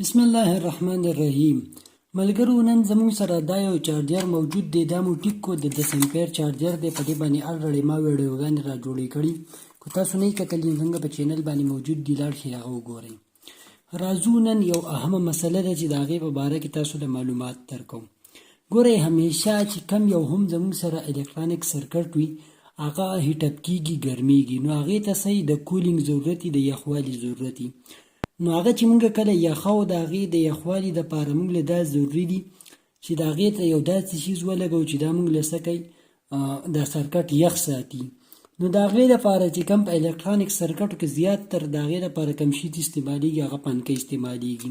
بسم الله الرحمن الرحیم. ملګرو نن زموږ سره دا یو چارجر موجود دی. دا مو ټیک کو د 10 امپیر چارجر دی. په دې باندې الریډي ما ویډیوګانې را جوړې کړي. که تاسو نه یې کتلي زموږ په چینل باندې موجود دي، لاړ شئ هغه وګورئ. راځو نن یو اهمه مسله ده چې د هغې په باره کې تاسو ته معلومات درکوم. ګورئ، همیشه چې کم یو هم زموږ سره الکترونیک سرکټ وي، هغه هیټ اپ کېږي، ګرمیږي. نو هغې ته صحیح د کولینګ ضرورت وي، د یخوالي ضرورت وي. نو هغه چې مونږ کله یخه او د هغې د یخوالي دپاره مونږ له دا ضروري دي چې د هغې ته یو داسې څیز ولګو چې دا مونږ له څه کوي، دا سرکټ یخ ساتي. نو د هغې دپاره چې کم په الکترونیک سرکټو کې زیات تر د هغې دپاره کم شي استعمالیږي، هغه پنکه استعمالیږي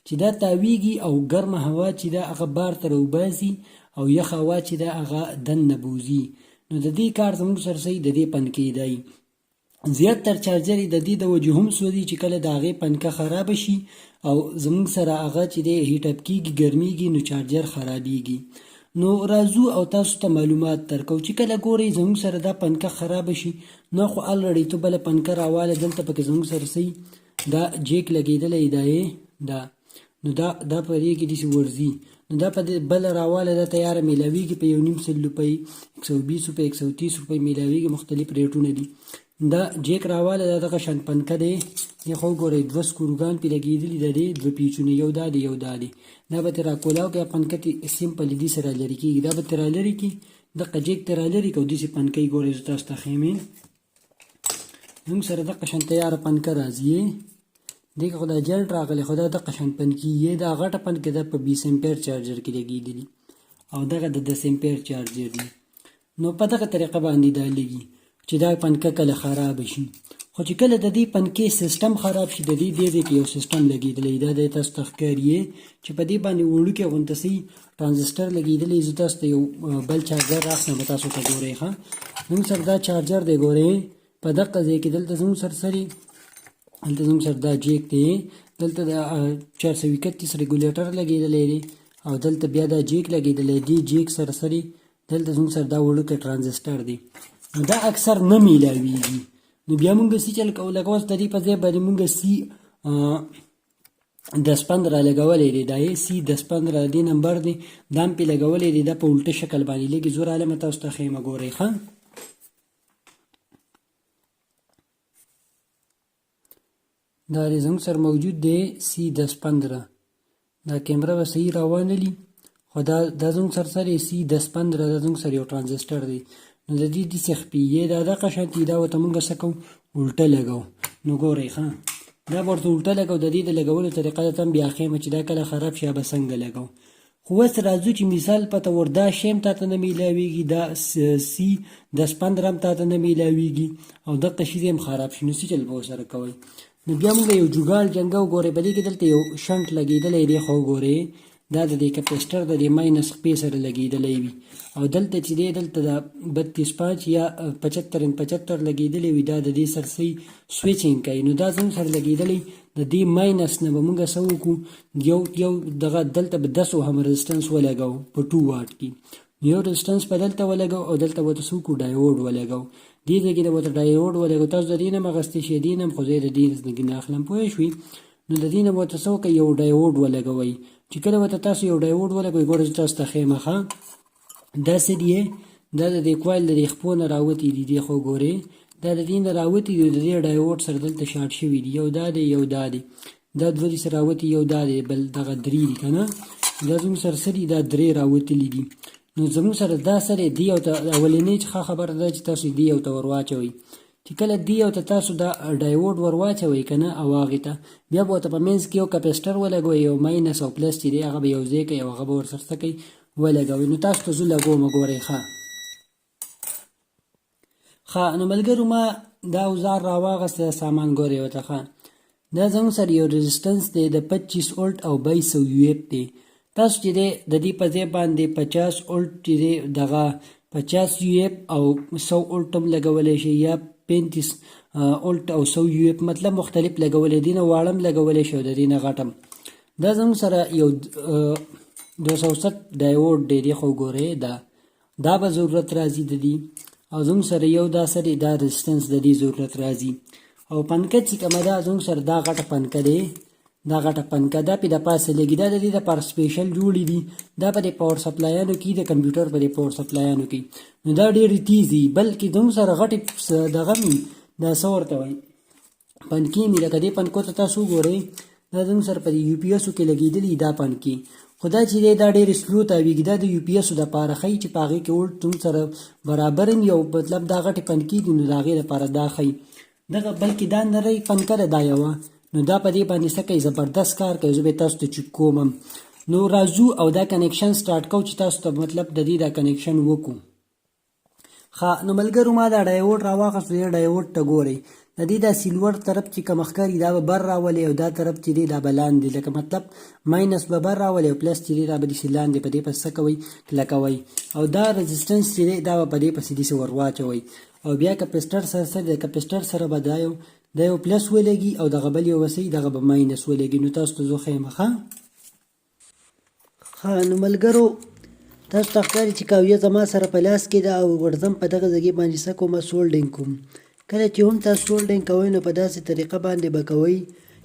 چې دا تاویږي او ګرمه هوا چې دا هغه بار ته راوباسي او یخه هوا چې دا هغه دننه بوځي. نو د دې کار زموږ سره صحیح د دې پنکې دی. زیات تر چارجر د دې د وجې هم سوځي چې کله د هغې پنکه خرابه شي او زموږ سره هغه چې دی هیټ اپ کېږي، ګرمیږي، نو چارجر خرابېږي. نو راځو او تاسو ته معلومات درکو چې کله ګورئ زموږ سره دا پنکه خرابه شي، نو خو الریډي ته بله پنکه راواله، دلته پکې زموږ سره صحیح دا جیک لګېدلی دا نو دا په دې کې داسې ورځي. نو دا په بله راواله دا تیاره میلاویږي په 1.5 روپۍ، 120 روپۍ، 130 روپۍ میلاویږي، مختلف ریټونه دي. دا جیک راواله دا دغه شان پنکه دی. خو ګورئ 2 سکروګان پې لګېدلي د دې 2 پیچونه، یو دا دی یو دا دی. دا به ترې راکولاو که پنکه تې سمپل دې سره لرې کېږي، دا به ترې رالرې کړي، دغه جیک ترې رالرې کړي او داسې پنکه یې ګورئ زه تاسو ته ښیم. زموږ سره دغه شان تیاره پنکه راځي. دې کې خو دا جنټ راغلی، خو دا دغه شان پنکې یې دا غټه پنکه ده په 20 امپیر چارجر کې لګېدلي او دغه د 10 امپیر چارجر دی. نو په دغه طریقه باندې دا لګي چې دا پنکه کله خراب شي. خو چې کله د دې پنکې سیستم خراب شي، د دې دې کې یو سیستم لګېدلی، دا د تاسو ته ښکاري چې په دې باندې وړوکی غونته صحیح ټرانزسټر لګېدلی. زه تاسو ته یو بل چارجر راخلم، تاسو ته ګورئ. ښه، زموږ سره دا چارجر دی. ګورئ په دغه ځای کې دلته زموږ سره دا جیک دی، دلته د 431 ریګولیټر لګېدلی دی او دلته بیا دا جیک لګېدلی دی. جیک سره دلته زموږ سره دا وړوکی ټرانزسټر دی. دا اکثر نه میلاویږي. نو بیا مونږ سی چل کوو، لکه اوس د دې په ځای باندې مونږ سی 10-15 لګولی دی. دا یې سی 10-15 دې نمبر دی، دا هم پې لګولی دی. دا په الټه شکل باندې لږې زور عالمه تاسو ته ښیمه. ګورئ ښه، دا دی زموږ سره موجود دی سی 10-15. دا کیمره به صحیح راوانلي، خو دا زموږ سره سی 10-15 دا زموږ سره یو ټرانزسټر دی. نو د دې داسې خپېږي، دا دغه شانتي دا ورته مونږ څه کوو، الټه لګوو. نو ګورئ ښه، دا به ورته الټه لګوو. د دې د لګولو طریقه درته هم بیا ښیم چې دا کله خراب شي به څنګه لګوو. خو اوس راځو چې مثال پته ور دا شی هم تاته نه میلاویږي، دا سی 10-15 هم تاته نه میلاویږي او دغه شي هم خراب شي. نو څه چل به ورسره کوئ؟ نو بیا مونږ یو جوګاړ جنګو. ګورئ په دې کې دلته یو شنټ لګېدلی دی. خو ګورئ دا د دې کپسټر د دې ماینس خپې سره لګېدلی وي او دلته چې دی دلته د 32.5 یا 75 لګېدلی وي. دا د دې سره صحیح سویچینګ کوي. نو دا زموږ سره لګېدلی د دې ماینس نه به مونږ څه وکړو، یو دغه دلته به 10 اوهم رزسټنس ولګوو په 2 واټ کې. یو رزسټنس په دلته ولګوو او دلته به ورته څه وکړو، ډایوډ ولګوو. دې ځای کې د ورته ډایوډ ولګوو. تاسو د دې نه هم اخیستی شئ، دې نه هم، خو زه یې د دې نه اخلم. پوه شوي؟ نو د دې نه به ورته څه وکړئ، یو ډایوډ ولګوئ. چې کله ورته تاسو یو ډایوډ ولګوئ، ګوره زه تاسو ته ښیم. ښه، دا څه دي؟ دا د دې کوایل د دې خپو نه راوتي دي. خو ګورئ دا د دې نه راوتي دي، د دې ډایوډ سره دلته شارټ شوي دي. یو دا دی، یو دا دی، دا دوه دي سره راوتي، یو دا دی، بل دغه 3 دي که نه. دا زموږ سره څه دي؟ دا 3 راوتلي دي. نو زموږ سره دا سره دی یو ته اولنۍ ښه خبره ده چې تاسو دی یو ته ور واچوئ. چې کله دی یو ته تاسو دا ډایوډ ور واچوئ که نه، او هغې ته بیا به ورته په منځ کې یو کپسټر ولګوئ، یو ماینس او پلس چې دی هغه به یو ځای کوئ او هغه به ورسره څه کوئ، ولګوئ. نو تاسو ته زه لګوم. ګورئ ښه، نو ملګرو ما دا اوزار راواغسته سامان. ګورئ ورته ښه، دا زموږ سره یو رزسټنس دی د 25 ولټ او 2200 یو ایف دی. تاسو چې دی د دې په ځای باندې 50 ولټ چې دی دغه 50 یو ایف او 100 ولټ هم لګولی شي، یا 35 ولټ او 100 یو ایف، مطلب مختلف لګولی دي. نه واړه هم لګولی شي او د دې نه غټ هم. دا زموږ سره یو 260 ډایوډ دی. خو ګورئ دا به ضرورت راځي د دې، او زموږ سره یو دا سره دا رزسټنس د دې ضرورت راځي. او پنکه چې کومه ده زموږ سره دا غټه پنکه دی، دا غټه پنکه دا پې د پاسه لګي دا د دې دپاره سپیشل جوړې دي دا په دې پاور سپلایانو کې د کمپیوټر په دې پاور سپلایانو کې نو دا ډېرې تیز دي بلکې زموږ سره غټې دغه مې دا څه ورته وایي پنکې مې لکه دې پنکو ته تاسو وګورئ دا زموږ سره په یو پي ایسو کې لګېدلي دا پنکې خو دا چې دی دا ډېرې سلو تاویږي دا د یو پي ایسو دپاره ښیي چې په هغې کې ولټ زموږ سره برابر یو مطلب دا غټې پنکې دي نو د هغې دپاره دا ښیي دغه بلکې دا نری پنکه ده دا یوه نو دا په دې باندې څه کوي زبردست کار کوي زه به تاسو ته چک کوم نو راځو او دا کنیکشن سټارټ کوو چې تاسو ته مطلب د دې دا کنیکشن وکړو ښه نو ملګرو ما دا ډایوډ راواخیستو دې ډایوډ ته ګورئ د دې دا سیلور طرف چې کوم ښکاري دا به بر راولي او دا طرف چې دی دا به لاندې لکه مطلب ماینس به بر راولي او پلس چې دی دا به داسې لاندې په دې پسې څه کوئ کلکوئ او دا رزسټنس چې دی دا به په دې پسې داسې ور واچوئ او بیا کپسټر سره د کپسټر سره به دا یو پلس ولګي او دغه بل یو وسۍ دغه به ماینس ولګي نو تاسو ته زه ښیم ښه نو ملګرو تاسو ته ښکاري چې کاویه زما سره په لاس کې ده او ورځم په دغه ځګې باندې څه کومه سولډینګ کوم کله چې هم تاسو سولډینګ کوئ نو په داسې طریقه باندې به کوئ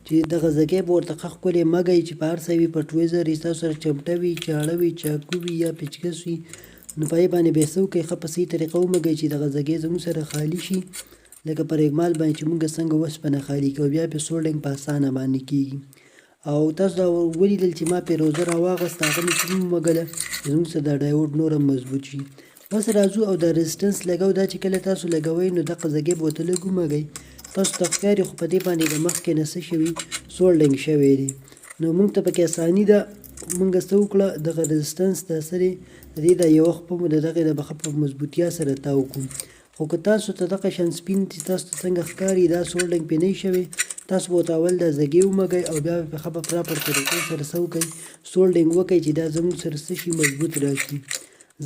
چې دغه ځګی به ورته ښه ښکلې مږئ چې په هر څه وي پټویزر وي ستاسو سره چمټه وي چاړه وي چاقو وي یا پیچکس وي نو په هغې باندې به یې څه وکړئ ښه په صحیح طریقه ومږئ چې دغه ځګی زموږ سره خالي شي لکه پر اکمال باندې چې موږ څنګه اوسپنه خالي کوو بیا پې سولډینګ په اسانه باندې کېږي او تاسو دا ولیدل چې ما پیروزه راواغسته هغه مې چې ومږله زموږ سره دا ډایوډ نور هم مضبوط شي بس راځو او دا رزسټنس لګو دا چې کله تاسو لګوئ نو دغه ځګی به ورته لږ ومږئ تاسو ته ښکاري خو په دې باندې د مخکې نه څه شوي سولډینګ شوی دی نو موږ ته پکې اساني ده موږ څه وکړه دغه رزسټنس د سرې د دې د یو وخت په مو د دغې د بخه په مضبوطیا سره تاو کړو خو که تاسو ته دغه شان سپین چې تاسو ته څنګه ښکاري دا سولډینګ پې نه وي شوی تاسو به ورته اول دا ځګې ومږئ او بیا به ښه په پراپر طریقې سره څه وکئ سولډینګ وکئ چې دا زموږ سره څه شي مضبوط راشي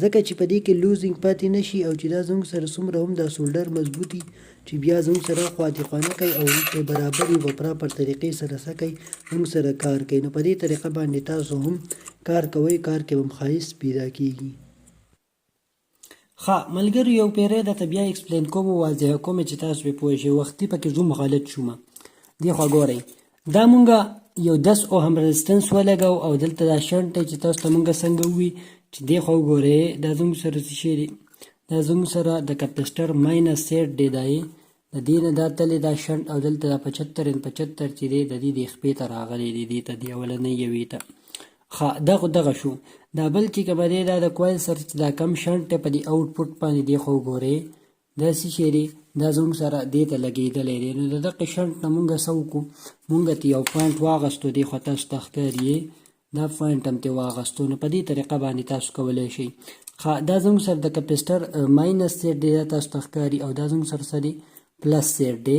ځکه چې په دې کې لوزینګ پاتې نه شي او چې دا زموږ سره څومره هم دا سولډر مضبوطي چې بیا زموږ سره خواتې کوي او وروسته برابر وي په پراپر طریقې سره څه کوي زموږ سره کار کوي نو په دې طریقه باندې تاسو هم کار کوئ کار کې هم ښایست پیدا کېږي ښه ملګرو یو پیری درته بیا ایکسپلین کوم واضح کوم چې تاسو پې پوه شئ وختي پکې زوم غلط شومه دې خوا ګورئ دا مونږه یو 10 اوهم رزسټنس ولګو او دلته دا شنټ دی چې تاسو ته مونږه څنګه ووي چې دې خوا وګورئ دا زموږ سره څه شی دی دا زموږ سره د کپسټر ماینس سیټ دی دا یې د دې نه دا تللی دا شنټ او دلته دا 75 چې دی د دې د خپې ته راغلی دی دې ته د اولنۍ یوې ته ښه دغه شو دا بل چې کومه دی دا د کوایل سره چې دا کم شنټ دی په دې آوټپوټ باندې دې خوا وګورئ دا څه شی دی دا زموږ سره دې ته لګېدلی دی نو د دغه شنټ نه مونږ څه وکړو مونږ ته یو پوینټ واغستو دې خوا تاسو ته ښکاري دا پوینټ هم ترې واغستو نو په دې طریقه باندې تاسو کولی شئ ښه دا زموږ سره د کپسټر ماینس سیټ دی دا تاسو ته ښکاري او دا زموږ سره څه دی پلس سیټ دی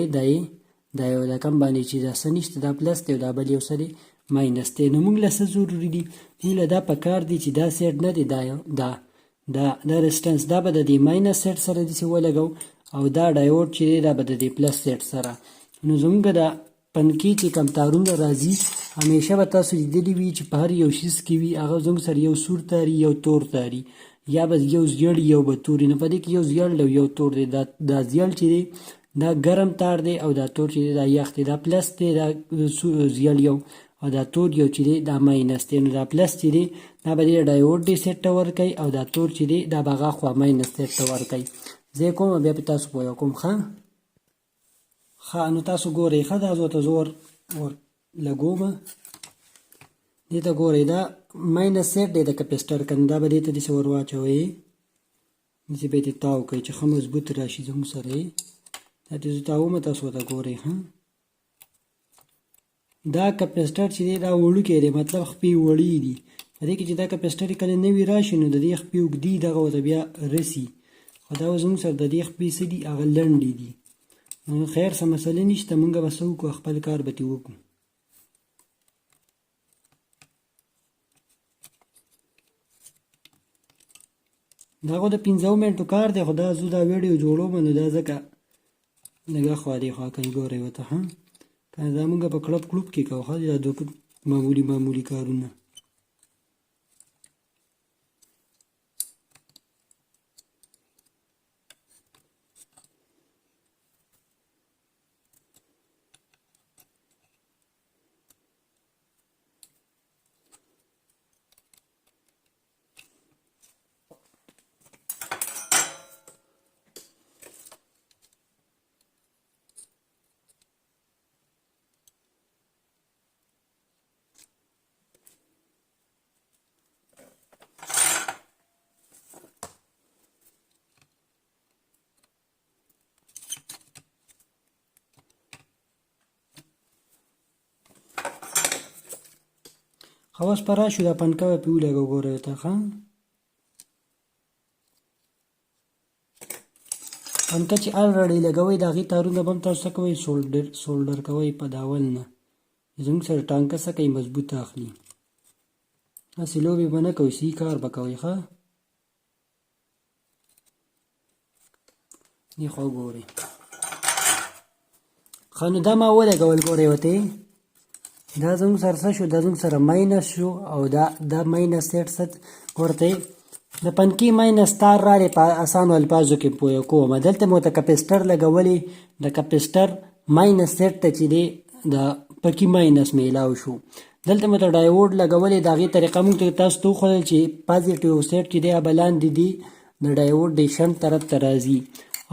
دا یو دا کم باندې چې دا څه نشته دا پلس دی او دا بل یو څه دی ماینس دی نو موږ له څه ضروري دي موږ له دا پکار دی چې دا سیټ نه دی دا رزسټنس دا به د دې ماینس سیټ سره داسې ولګو او دا ډایوډ چې دی دا به د دې پلس سیټ سره نو زموږ دا پنکې چې کم تارونه راځي همیشه به تاسو لیدلي وي چې په هر یو شیز کې وي هغه زموږ سره یو سور تاري یو تور تاري یا به یو زیړ یو به توري نو په دې کې یو زیړ او یو تور دی دا زیړ چې دی دا ګرم تار دی او دا تور چې دی دا یخ دی دا پلس دی دا زیړ یو او دا تور یو چې دی دا ماینس دی نو دا پلس چې دی دا به دې ډایوډ دی سیټ ته ورکوي او دا تور چې دی دا به هغه خوا ماینس سیټ ته ورکوي زه یې کوم بیا پې تاسو پوه کوم ښه نو تاسو ګورئ ښه دا زه ورته زه ور لګومه دې ته ګورئ دا ماینس سیټ دی د کپسټر که دا به دې ته داسې ور واچوئ داسې به یې ترې تاو کوئ چې ښه مضبوط راشي زموږ سره یې دا چې زه تاومه تاسو ورته ګورئ دا کپسټر چې دی دا وړوکی دی مطلب خپې وړې دي په دې کې چې دا کپسټر کله نوي راشي نو د دې خپې اوږدي دغه ورته بیا رسي خو دا زموږ سره د دې خپې څه دي هغه لنډې دي نو خیر څه مسلې نشته مونږ به څه وکړو خپل کار به ترې وکړو دا خو د 15 منټو کار دی خو دا زه دا ویډیو جوړوم نو دا ځکه لږه خوا دې خوا کوي ګورئ ورته که دا مونږ په کړپ کړوپ کې کوو دا دوه معمولي کارونه اوس په راشو دا پنکه به پې ولګو ګورئ ورته ښه پنکه چې الریډي لګوئ د هغې تارونه به هم تاسو څه کوئ سولډر کوئ په داول نه زموږ سره ټانکه څه کوي مضبوطه اخلي هسې لوبې به نه کوئ صحیح کار به کوئ ښه دې خوا وګورئ ښه نو دا ما ولګول ګورئ ورته دا زموږ سره څه شو دا زموږ سره ماینس شو او دا ماینس سیټ څه ورته د پنکې ماینس تار راغلی په اسانو الفاظو کې پوه کوم دلته مو ته کپسټر لګولې د کپسټر ماینس سیټ ته چې دی د پکې ماینس میلاو شو دلته مو ته ډایوډ لګولې د هغې طریقه موږ ته تاسو ته وښودل چې پازیټیو سیټ چې دی هغه لاندې دی د ډایوډ د شنټ طرف ته راځي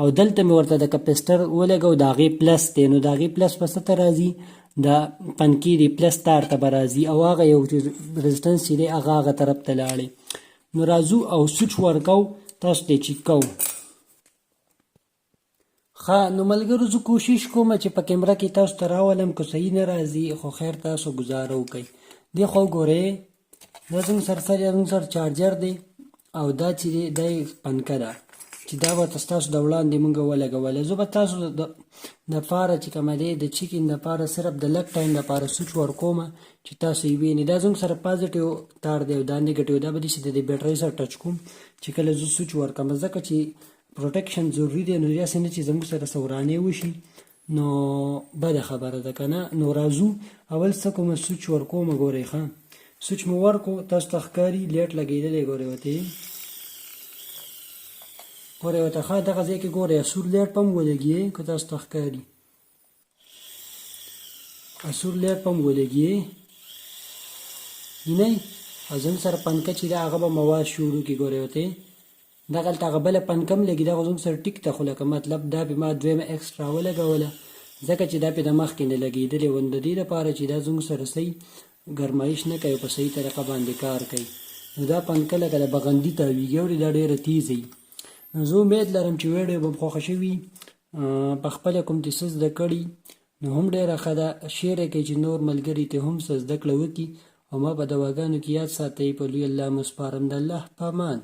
او دلته مې ورته د کپسټر ولګو د هغې پلس دی نو د هغې پلس په څه ته راځي د پنکې د پلس تار ته به راځي او هغه یو رزسټنس چې دی هغه طرف ته لاړې نو راځو او سوچ ورکو تاسو ته چیک کوو ښه نو ملګرو زه کوشش کوم چې په کیمره کې تاسو ته راولم که صحیح نه راځي خو خیر تاسو ګزاره وکئ دې خوا وګورئ دا زموږ سره چارجر دی او دا چې دی دا پنکه ده چې دا به ستاسو د وړاندې مونږ ولګوله زه به تاسو دپاره چې کومه دی د چیکینګ دپاره صرف د لږ ټایم دپاره سوچ ورکومه چې تاسو یې وینئ دا زموږ سره پازیټیو تار دی او دا نیګیټیو دا به داسې د بیټرۍ سره ټچ کوم چې کله زه سوچ ورکړم ځکه چې پروټیکشن ضروري دی نو داسې نه چې زموږ سره څه ورانې وشي نو بده خبره ده که نه نو راځو اول څه کومه سوچ ورکومه ګورئ ښه سوچ مو ورکو تاسو ته ښکاري لیټ لګېدلی ګورئ ورته ګورئ ورته ښه دغه ځای کې ګورئ سور لیټ په هم ولګي که تاسو ته ښکاري سور لیټ په هم ولګي وینئ او زموږ سره پنکه چې ده هغه به مواد شروع کړي ګورئ ورته دغلته هغه بله پنکه هم لګي دغه زموږ سره ټیک ته خو لکه مطلب دا پې ما دویمه اکسټرا ولګوله ځکه چې دا پې د مخکې نه لګېدلې وه د دې دپاره چې دا زموږ سره صحیح ګرمایش نه کوي په صحیح طریقه باندې کار کوي نو دا پنکه لکه د بغندي تاویږي اورې دا ډېره تیزه وي زه امید لرم چې ویډیو به خوښه شوي په خپله کوم چې څه زده کړي نو هم ډېره ښه ده شیر یې کوئ چې نور ملګري ته هم څه زده کړه وکړي او ما په دواګانو کې یاد ساتئ په لوی الله مو سپارم د الله په امان